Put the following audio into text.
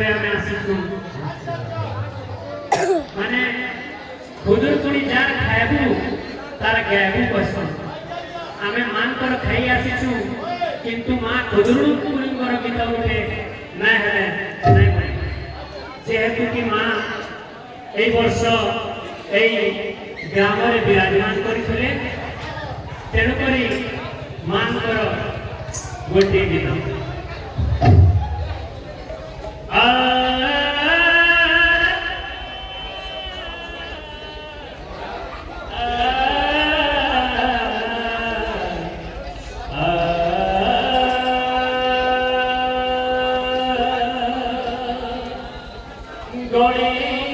रे आमे आसीछु माने खुदुरकुणी जार खाइबु तार गायबु पसंद आमे मान कर खाई आसीछु किंतु मां खुदुरकुणी कर गीत उठे ना हेले नै बोले जेहेतु कि मां ए वर्ष ए ग्राम रे विराजमान करिथिले तेणु करी मान कर गोटे गीत Glory